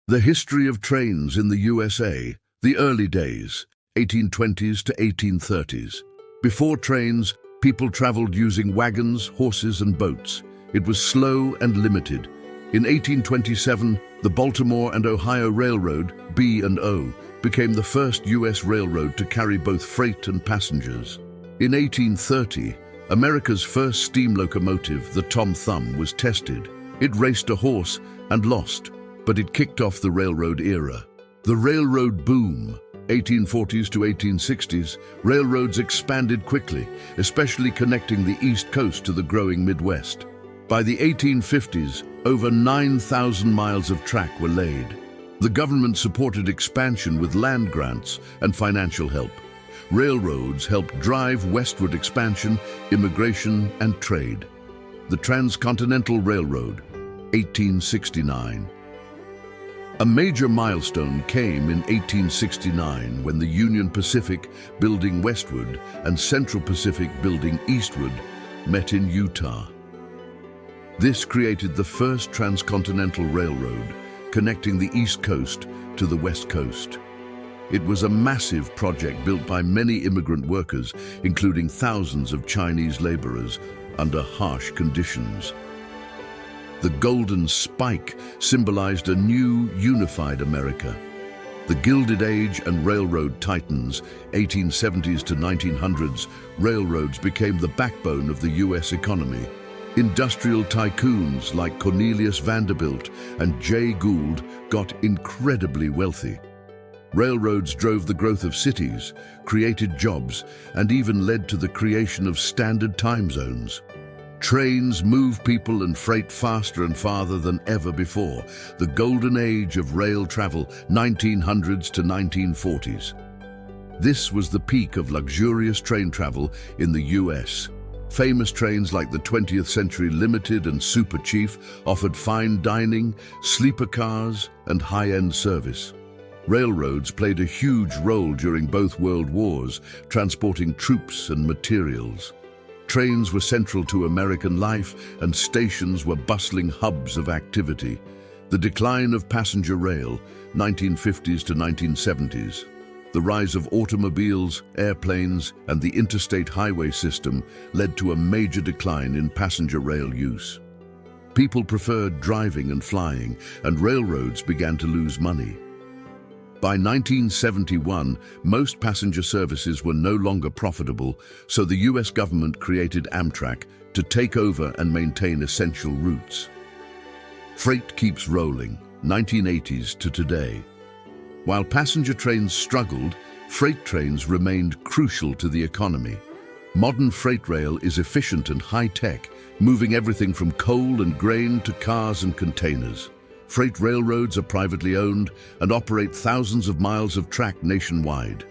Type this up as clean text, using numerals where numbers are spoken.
The history of trains in the USA, the early days, 1820s to 1830s. Before trains, people traveled using wagons, horses, and boats. It was slow and limited. In 1827, the Baltimore and Ohio Railroad, B&O, became the first U.S. railroad to carry both freight and passengers. In 1830, America's first steam locomotive, the Tom Thumb, was tested. It raced a horse and lost, but it kicked off the railroad era. The railroad boom, 1840s to 1860s, railroads expanded quickly, especially connecting the East Coast to the growing Midwest. By the 1850s, over 9,000 miles of track were laid. The government supported expansion with land grants and financial help. Railroads helped drive westward expansion, immigration, and trade. The Transcontinental Railroad, 1869. A major milestone came in 1869 when the Union Pacific, building westward, and Central Pacific, building eastward, met in Utah. This created the first transcontinental railroad, connecting the East Coast to the West Coast. It was a massive project built by many immigrant workers, including thousands of Chinese laborers, under harsh conditions. The Golden Spike symbolized a new, unified America. The Gilded Age and Railroad Titans, 1870s to 1900s, railroads became the backbone of the U.S. economy. Industrial tycoons like Cornelius Vanderbilt and Jay Gould got incredibly wealthy. Railroads drove the growth of cities, created jobs, and even led to the creation of standard time zones. Trains move people and freight faster and farther than ever before. The golden age of rail travel, 1900s to 1940s. This was the peak of luxurious train travel in the US. Famous trains like the 20th Century Limited and Super Chief offered fine dining, sleeper cars, and high-end service. Railroads played a huge role during both world wars, transporting troops and materials. Trains were central to American life, and stations were bustling hubs of activity. The decline of passenger rail, 1950s to 1970s. The rise of automobiles, airplanes, and the interstate highway system led to a major decline in passenger rail use. People preferred driving and flying, and railroads began to lose money. By 1971, most passenger services were no longer profitable, so the US government created Amtrak to take over and maintain essential routes. Freight keeps rolling, 1980s to today. While passenger trains struggled, freight trains remained crucial to the economy. Modern freight rail is efficient and high-tech, moving everything from coal and grain to cars and containers. Freight railroads are privately owned and operate thousands of miles of track nationwide.